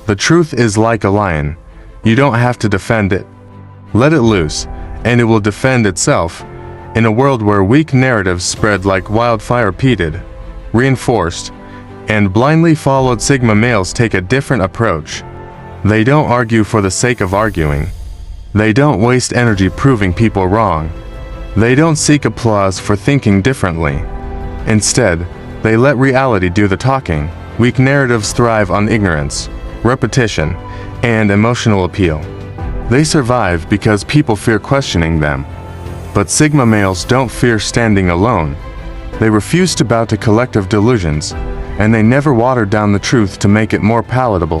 The truth is like a lion. You don't have to defend it. Let it loose, and it will defend itself. In a world where weak narratives spread like wildfire, repeated, reinforced, and blindly followed, Sigma males take a different approach. They don't argue for the sake of arguing. They don't waste energy proving people wrong. They don't seek applause for thinking differently. Instead, they let reality do the talking. Weak narratives thrive on ignorance, repetition, and emotional appeal. They survive because people fear questioning them. But Sigma males don't fear standing alone. They refuse to bow to collective delusions, and they never water down the truth to make it more palatable.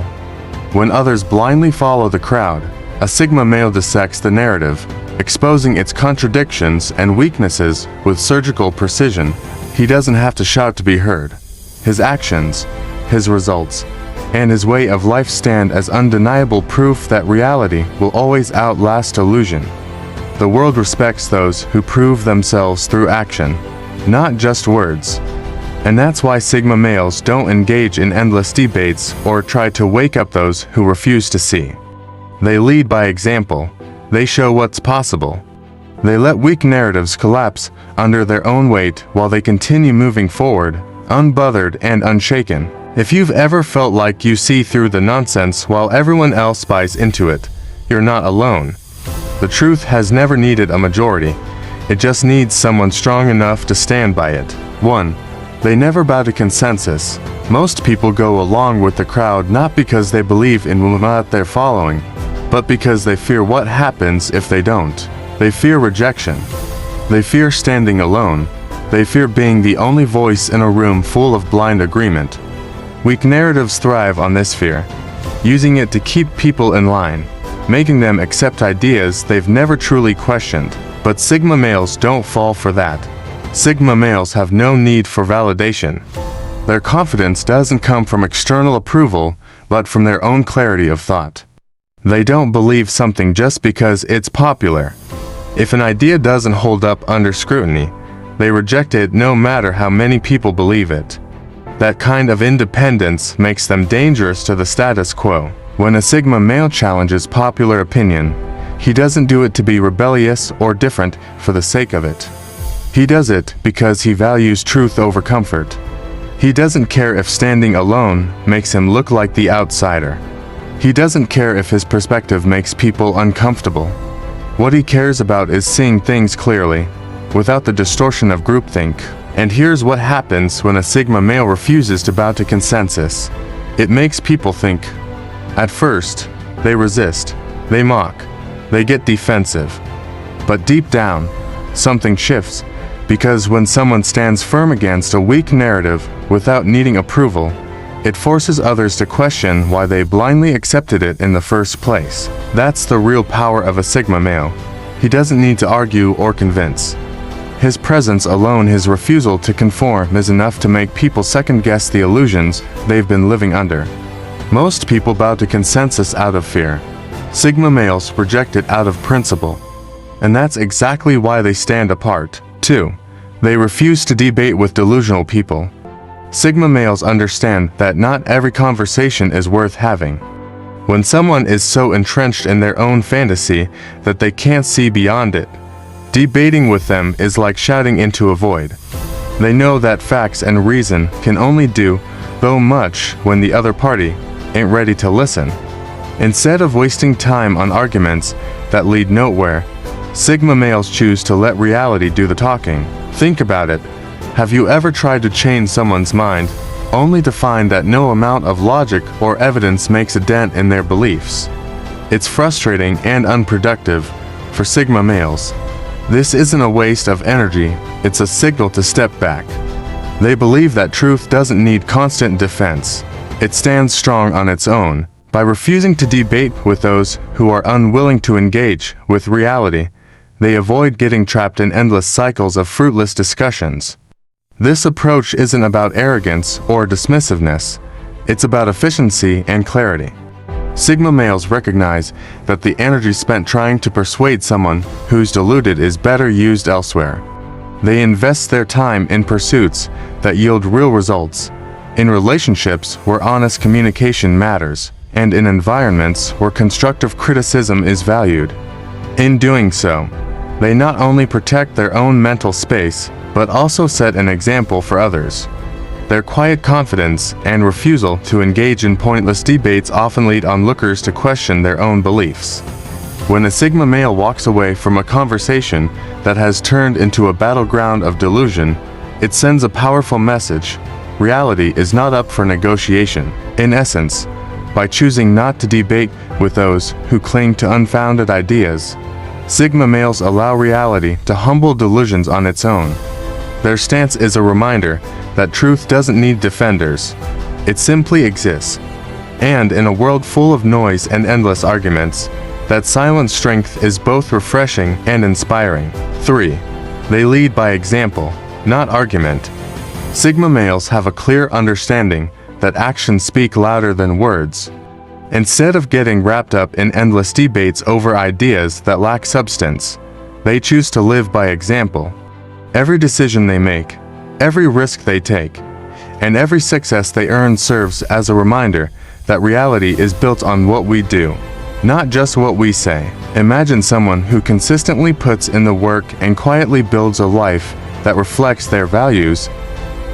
When others blindly follow the crowd, a Sigma male dissects the narrative, exposing its contradictions and weaknesses with surgical precision. He doesn't have to shout to be heard. His actions, his results, and his way of life stand as undeniable proof that reality will always outlast illusion. The world respects those who prove themselves through action, not just words. And that's why Sigma males don't engage in endless debates or try to wake up those who refuse to see. They lead by example. They show what's possible. They let weak narratives collapse under their own weight while they continue moving forward, unbothered and unshaken. If you've ever felt like you see through the nonsense while everyone else buys into it, you're not alone. The truth has never needed a majority. It just needs someone strong enough to stand by it. 1. They never bow to consensus. Most people go along with the crowd not because they believe in what they're following, but because they fear what happens if they don't. They fear rejection. They fear standing alone. They fear being the only voice in a room full of blind agreement. Weak narratives thrive on this fear, using it to keep people in line, making them accept ideas they've never truly questioned. But Sigma males don't fall for that. Sigma males have no need for validation. Their confidence doesn't come from external approval, but from their own clarity of thought. They don't believe something just because it's popular. If an idea doesn't hold up under scrutiny, they reject it no matter how many people believe it. That kind of independence makes them dangerous to the status quo. When a Sigma male challenges popular opinion, he doesn't do it to be rebellious or different for the sake of it. He does it because he values truth over comfort. He doesn't care if standing alone makes him look like the outsider. He doesn't care if his perspective makes people uncomfortable. What he cares about is seeing things clearly, without the distortion of groupthink. And here's what happens when a Sigma male refuses to bow to consensus. It makes people think. At first, they resist, they mock, they get defensive. But deep down, something shifts, because when someone stands firm against a weak narrative without needing approval, it forces others to question why they blindly accepted it in the first place. That's the real power of a Sigma male. He doesn't need to argue or convince. His presence alone, his refusal to conform, is enough to make people second-guess the illusions they've been living under. Most people bow to consensus out of fear. Sigma males reject it out of principle. And that's exactly why they stand apart. 2. They refuse to debate with delusional people. Sigma males understand that not every conversation is worth having. When someone is so entrenched in their own fantasy that they can't see beyond it, debating with them is like shouting into a void. They know that facts and reason can only do so much when the other party ain't ready to listen. Instead of wasting time on arguments that lead nowhere, Sigma males choose to let reality do the talking. Think about it. Have you ever tried to change someone's mind, only to find that no amount of logic or evidence makes a dent in their beliefs? It's frustrating and unproductive for Sigma males. This isn't a waste of energy, it's a signal to step back. They believe that truth doesn't need constant defense. It stands strong on its own. By refusing to debate with those who are unwilling to engage with reality, they avoid getting trapped in endless cycles of fruitless discussions. This approach isn't about arrogance or dismissiveness. It's about efficiency and clarity. Sigma males recognize that the energy spent trying to persuade someone who's deluded is better used elsewhere. They invest their time in pursuits that yield real results, in relationships where honest communication matters, and in environments where constructive criticism is valued. In doing so, they not only protect their own mental space, but also set an example for others. Their quiet confidence and refusal to engage in pointless debates often lead onlookers to question their own beliefs. When a Sigma male walks away from a conversation that has turned into a battleground of delusion, it sends a powerful message. Reality is not up for negotiation. In essence, by choosing not to debate with those who cling to unfounded ideas, Sigma males allow reality to humble delusions on its own. Their stance is a reminder that truth doesn't need defenders. It simply exists. And in a world full of noise and endless arguments, that silent strength is both refreshing and inspiring. 3. They lead by example, not argument. Sigma males have a clear understanding that actions speak louder than words. Instead of getting wrapped up in endless debates over ideas that lack substance, they choose to live by example. Every decision they make, every risk they take, and every success they earn serves as a reminder that reality is built on what we do, not just what we say. Imagine someone who consistently puts in the work and quietly builds a life that reflects their values.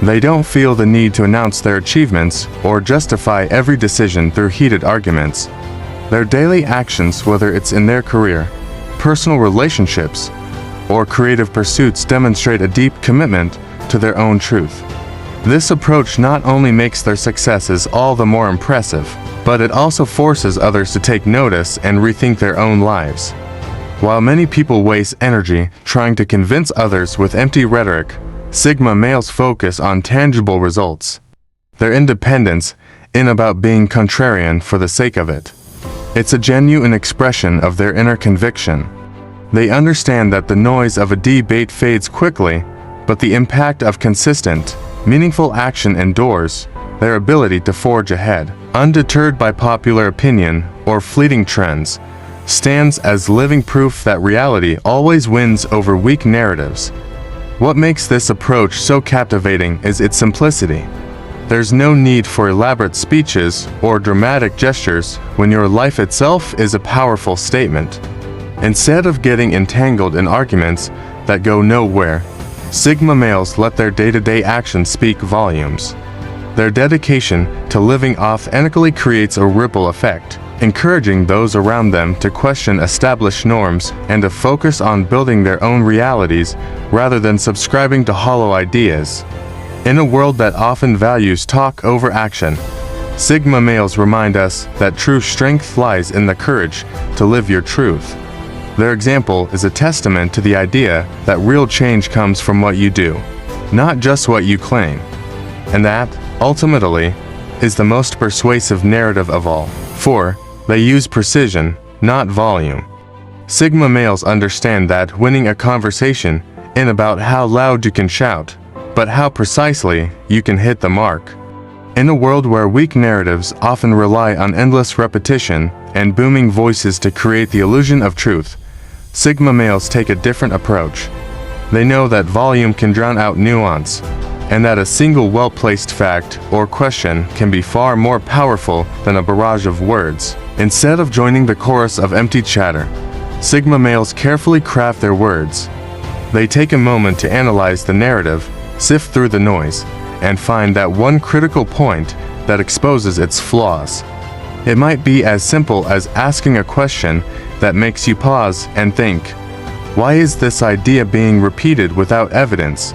They don't feel the need to announce their achievements or justify every decision through heated arguments. Their daily actions, whether it's in their career, personal relationships, or creative pursuits, demonstrate a deep commitment to their own truth. This approach not only makes their successes all the more impressive, but it also forces others to take notice and rethink their own lives. While many people waste energy trying to convince others with empty rhetoric, Sigma males focus on tangible results. Their independence isn't about being contrarian for the sake of it. It's a genuine expression of their inner conviction. They understand that the noise of a debate fades quickly, but the impact of consistent, meaningful action endures. Their ability to forge ahead, undeterred by popular opinion or fleeting trends, stands as living proof that reality always wins over weak narratives. What makes this approach so captivating is its simplicity. There's no need for elaborate speeches or dramatic gestures when your life itself is a powerful statement. Instead of getting entangled in arguments that go nowhere, Sigma males let their day-to-day actions speak volumes. Their dedication to living authentically creates a ripple effect, encouraging those around them to question established norms and to focus on building their own realities rather than subscribing to hollow ideas. In a world that often values talk over action, Sigma males remind us that true strength lies in the courage to live your truth. Their example is a testament to the idea that real change comes from what you do, not just what you claim. And that, ultimately, is the most persuasive narrative of all. 4. They use precision, not volume. Sigma males understand that winning a conversation isn't about how loud you can shout, but how precisely you can hit the mark. In a world where weak narratives often rely on endless repetition and booming voices to create the illusion of truth, Sigma males take a different approach. They know that volume can drown out nuance, and that a single well-placed fact or question can be far more powerful than a barrage of words. Instead of joining the chorus of empty chatter, Sigma males carefully craft their words. They take a moment to analyze the narrative, sift through the noise, and find that one critical point that exposes its flaws. It might be as simple as asking a question that makes you pause and think, why is this idea being repeated without evidence?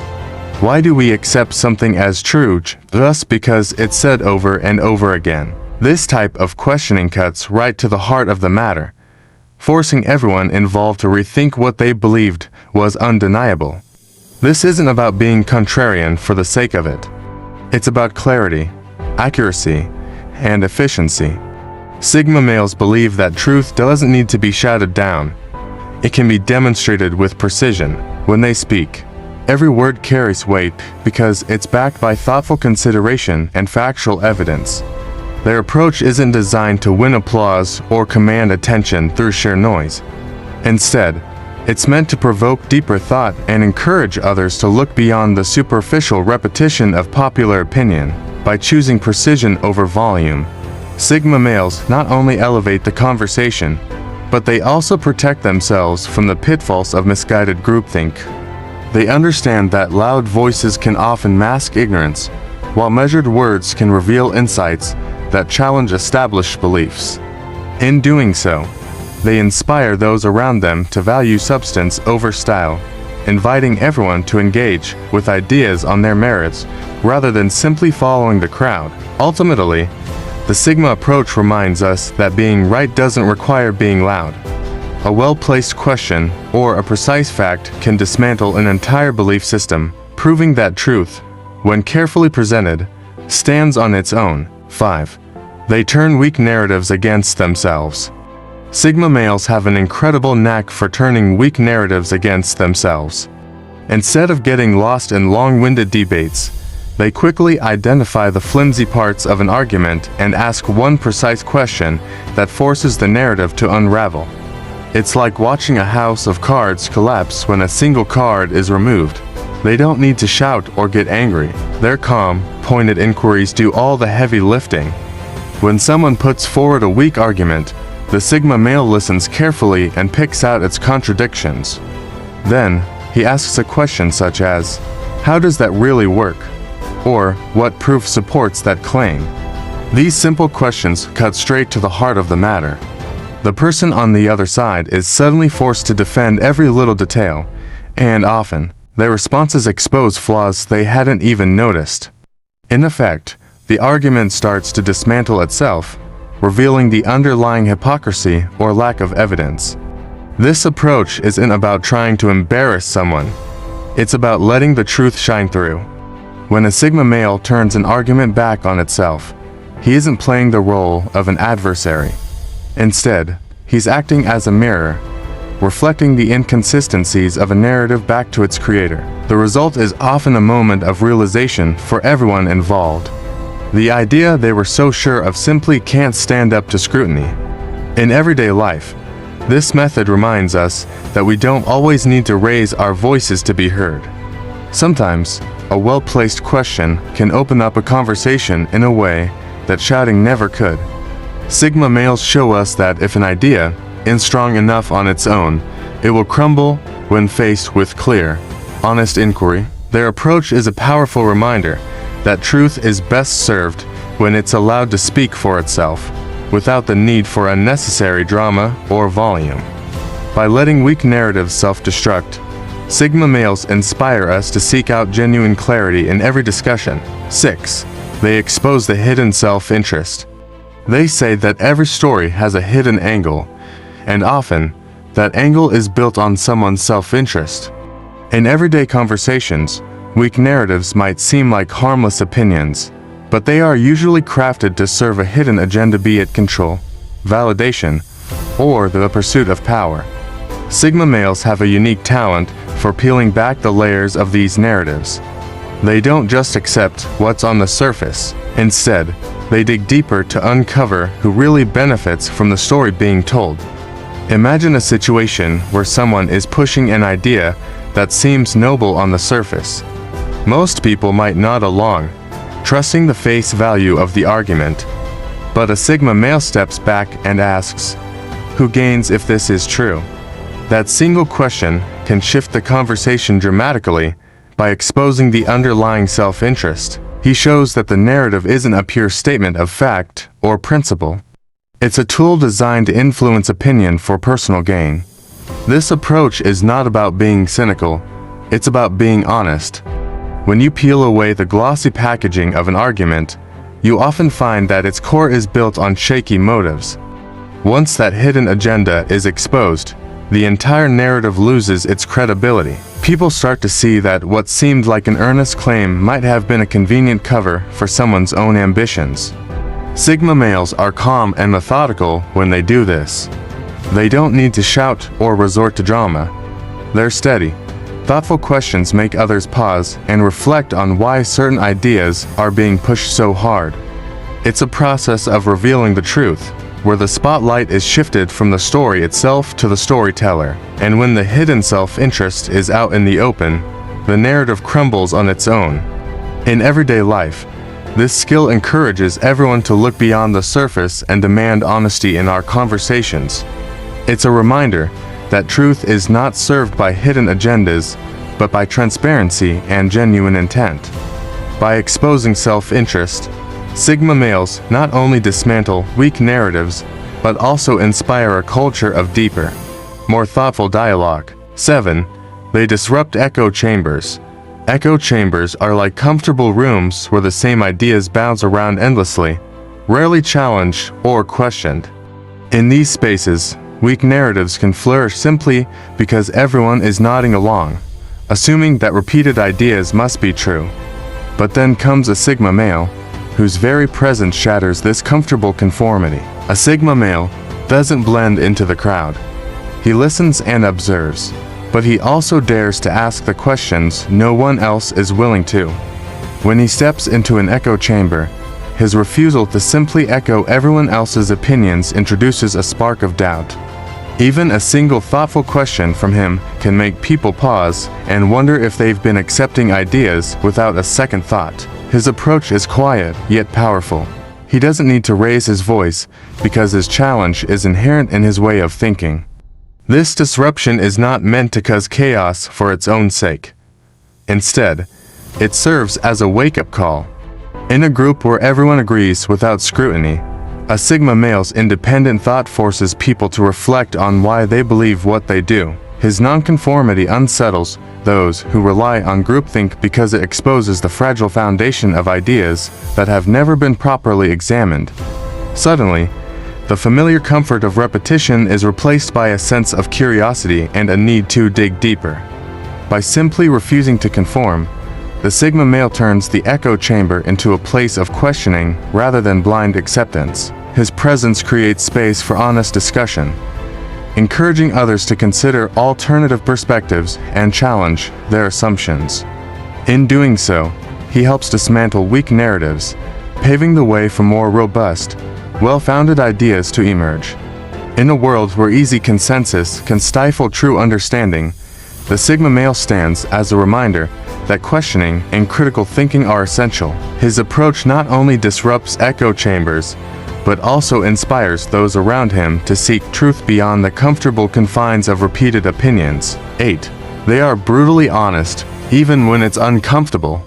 Why do we accept something as true just because it's said over and over again? This type of questioning cuts right to the heart of the matter, forcing everyone involved to rethink what they believed was undeniable. This isn't about being contrarian for the sake of it. It's about clarity, accuracy, and efficiency. Sigma males believe that truth doesn't need to be shouted down. It can be demonstrated with precision. When they speak, every word carries weight because it's backed by thoughtful consideration and factual evidence. Their approach isn't designed to win applause or command attention through sheer noise. Instead, it's meant to provoke deeper thought and encourage others to look beyond the superficial repetition of popular opinion. By choosing precision over volume, Sigma males not only elevate the conversation, but they also protect themselves from the pitfalls of misguided groupthink. They understand that loud voices can often mask ignorance, while measured words can reveal insights that challenge established beliefs. In doing so, they inspire those around them to value substance over style, inviting everyone to engage with ideas on their merits rather than simply following the crowd. Ultimately, the Sigma approach reminds us that being right doesn't require being loud. A well-placed question or a precise fact can dismantle an entire belief system, proving that truth, when carefully presented, stands on its own. 5. They turn weak narratives against themselves. Sigma males have an incredible knack for turning weak narratives against themselves. Instead of getting lost in long-winded debates, they quickly identify the flimsy parts of an argument and ask one precise question that forces the narrative to unravel. It's like watching a house of cards collapse when a single card is removed. They don't need to shout or get angry. Their calm, pointed inquiries do all the heavy lifting. When someone puts forward a weak argument, the Sigma male listens carefully and picks out its contradictions. Then, he asks a question such as, "How does that really work?" Or, "What proof supports that claim?" These simple questions cut straight to the heart of the matter. The person on the other side is suddenly forced to defend every little detail, and often, their responses expose flaws they hadn't even noticed. In effect, the argument starts to dismantle itself, revealing the underlying hypocrisy or lack of evidence. This approach isn't about trying to embarrass someone. It's about letting the truth shine through. When a Sigma male turns an argument back on itself, he isn't playing the role of an adversary. Instead, he's acting as a mirror, reflecting the inconsistencies of a narrative back to its creator. The result is often a moment of realization for everyone involved. The idea they were so sure of simply can't stand up to scrutiny. In everyday life, this method reminds us that we don't always need to raise our voices to be heard. Sometimes, a well-placed question can open up a conversation in a way that shouting never could. Sigma males show us that if an idea is strong enough on its own, it will crumble when faced with clear, honest inquiry. Their approach is a powerful reminder that truth is best served when it's allowed to speak for itself, without the need for unnecessary drama or volume. By letting weak narratives self-destruct, Sigma males inspire us to seek out genuine clarity in every discussion. 6. They expose the hidden self-interest. They say that every story has a hidden angle, and often, that angle is built on someone's self-interest. In everyday conversations, weak narratives might seem like harmless opinions, but they are usually crafted to serve a hidden agenda, be it control, validation, or the pursuit of power. Sigma males have a unique talent for peeling back the layers of these narratives. They don't just accept what's on the surface. Instead, they dig deeper to uncover who really benefits from the story being told. Imagine a situation where someone is pushing an idea that seems noble on the surface. Most people might nod along, trusting the face value of the argument. But a Sigma male steps back and asks, "Who gains if this is true?" That single question can shift the conversation dramatically by exposing the underlying self-interest. He shows that the narrative isn't a pure statement of fact or principle. It's a tool designed to influence opinion for personal gain. This approach is not about being cynical, it's about being honest. When you peel away the glossy packaging of an argument, you often find that its core is built on shaky motives. Once that hidden agenda is exposed, the entire narrative loses its credibility. People start to see that what seemed like an earnest claim might have been a convenient cover for someone's own ambitions. Sigma males are calm and methodical when they do this. They don't need to shout or resort to drama. They're steady. Thoughtful questions make others pause and reflect on why certain ideas are being pushed so hard. It's a process of revealing the truth, where the spotlight is shifted from the story itself to the storyteller. And when the hidden self-interest is out in the open, the narrative crumbles on its own. In everyday life, This skill encourages everyone to look beyond the surface and demand honesty in our conversations. It's a reminder that truth is not served by hidden agendas, but by transparency and genuine intent. By exposing self-interest, Sigma males not only dismantle weak narratives, but also inspire a culture of deeper, more thoughtful dialogue. 7. They disrupt echo chambers. Echo chambers are like comfortable rooms where the same ideas bounce around endlessly, rarely challenged or questioned. In these spaces, weak narratives can flourish simply because everyone is nodding along, assuming that repeated ideas must be true. But then comes a Sigma male, whose very presence shatters this comfortable conformity. A Sigma male doesn't blend into the crowd. He listens and observes, but he also dares to ask the questions no one else is willing to. When he steps into an echo chamber, his refusal to simply echo everyone else's opinions introduces a spark of doubt. Even a single thoughtful question from him can make people pause and wonder if they've been accepting ideas without a second thought. His approach is quiet yet powerful. He doesn't need to raise his voice because his challenge is inherent in his way of thinking. This disruption is not meant to cause chaos for its own sake. Instead, it serves as a wake-up call. In a group where everyone agrees without scrutiny, a Sigma male's independent thought forces people to reflect on why they believe what they do. His nonconformity unsettles those who rely on groupthink because it exposes the fragile foundation of ideas that have never been properly examined. Suddenly, the familiar comfort of repetition is replaced by a sense of curiosity and a need to dig deeper. By simply refusing to conform, the Sigma male turns the echo chamber into a place of questioning rather than blind acceptance. His presence creates space for honest discussion, encouraging others to consider alternative perspectives and challenge their assumptions. In doing so, he helps dismantle weak narratives, paving the way for more robust, well-founded ideas to emerge. In a world where easy consensus can stifle true understanding, the Sigma male stands as a reminder that questioning and critical thinking are essential. His approach not only disrupts echo chambers, but also inspires those around him to seek truth beyond the comfortable confines of repeated opinions. 8. They are brutally honest, even when it's uncomfortable.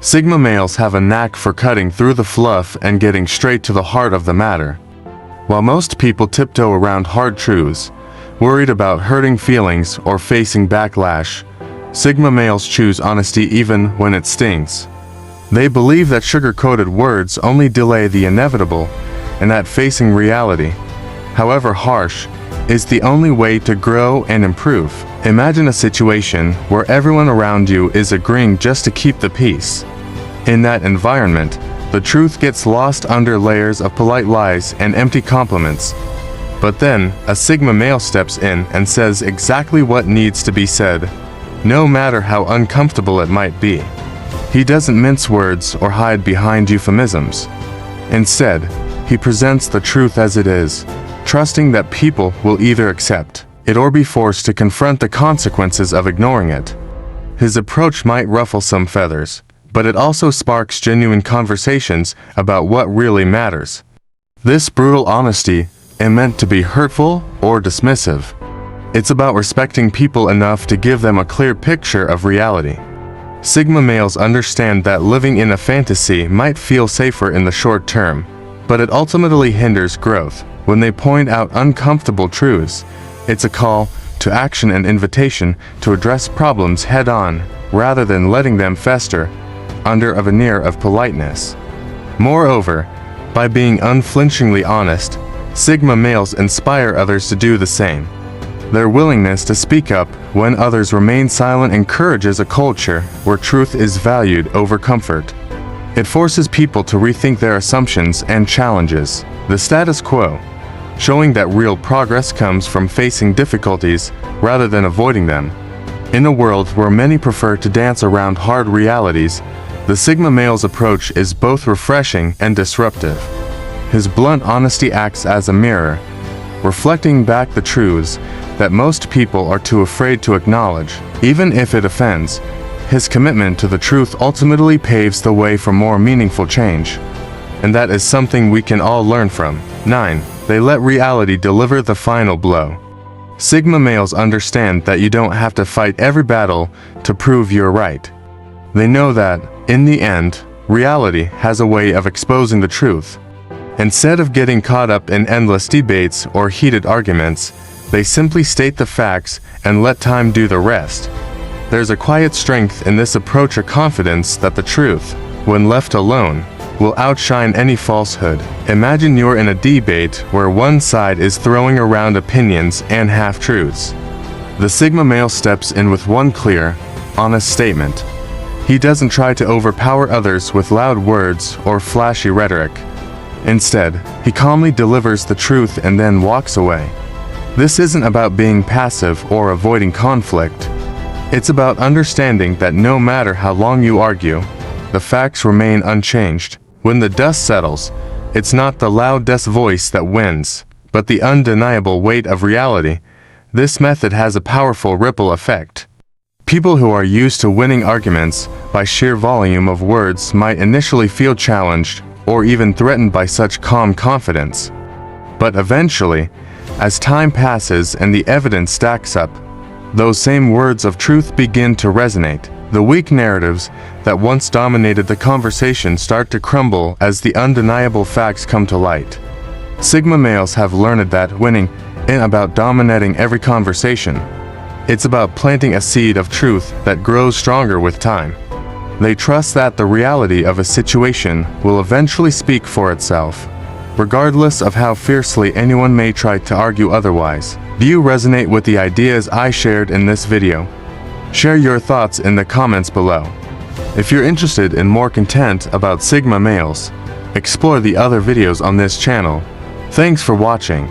Sigma males have a knack for cutting through the fluff and getting straight to the heart of the matter. While most people tiptoe around hard truths, worried about hurting feelings or facing backlash, Sigma males choose honesty even when it stings. They believe that sugar-coated words only delay the inevitable, and that facing reality, however harsh, is the only way to grow and improve. Imagine a situation where everyone around you is agreeing just to keep the peace. In that environment, the truth gets lost under layers of polite lies and empty compliments. But then, a Sigma male steps in and says exactly what needs to be said, no matter how uncomfortable it might be. He doesn't mince words or hide behind euphemisms. Instead, he presents the truth as it is, trusting that people will either accept it or be forced to confront the consequences of ignoring it. His approach might ruffle some feathers, but it also sparks genuine conversations about what really matters. This brutal honesty isn't meant to be hurtful or dismissive. It's about respecting people enough to give them a clear picture of reality. Sigma males understand that living in a fantasy might feel safer in the short term, but it ultimately hinders growth. When they point out uncomfortable truths, it's a call to action and invitation to address problems head-on, rather than letting them fester under a veneer of politeness. Moreover, by being unflinchingly honest, Sigma males inspire others to do the same. Their willingness to speak up when others remain silent encourages a culture where truth is valued over comfort. It forces people to rethink their assumptions and challenges the status quo, showing that real progress comes from facing difficulties rather than avoiding them. In a world where many prefer to dance around hard realities, the Sigma male's approach is both refreshing and disruptive. His blunt honesty acts as a mirror, reflecting back the truths that most people are too afraid to acknowledge. Even if it offends, his commitment to the truth ultimately paves the way for more meaningful change. And that is something we can all learn from. 9. They let reality deliver the final blow. Sigma males understand that you don't have to fight every battle to prove you're right. They know that, in the end, reality has a way of exposing the truth. Instead of getting caught up in endless debates or heated arguments, they simply state the facts and let time do the rest. There's a quiet strength in this approach, a confidence that the truth, when left alone, will outshine any falsehood. Imagine you're in a debate where one side is throwing around opinions and half-truths. The Sigma male steps in with one clear, honest statement. He doesn't try to overpower others with loud words or flashy rhetoric. Instead, he calmly delivers the truth and then walks away. This isn't about being passive or avoiding conflict. It's about understanding that no matter how long you argue, the facts remain unchanged. When the dust settles, it's not the loudest voice that wins, but the undeniable weight of reality. This method has a powerful ripple effect. People who are used to winning arguments by sheer volume of words might initially feel challenged or even threatened by such calm confidence. But eventually, as time passes and the evidence stacks up, those same words of truth begin to resonate. The weak narratives that once dominated the conversation start to crumble as the undeniable facts come to light. Sigma males have learned that winning isn't about dominating every conversation. It's about planting a seed of truth that grows stronger with time. They trust that the reality of a situation will eventually speak for itself, regardless of how fiercely anyone may try to argue otherwise. Do you resonate with the ideas I shared in this video? Share your thoughts in the comments below. If you're interested in more content about Sigma males, explore the other videos on this channel. Thanks for watching.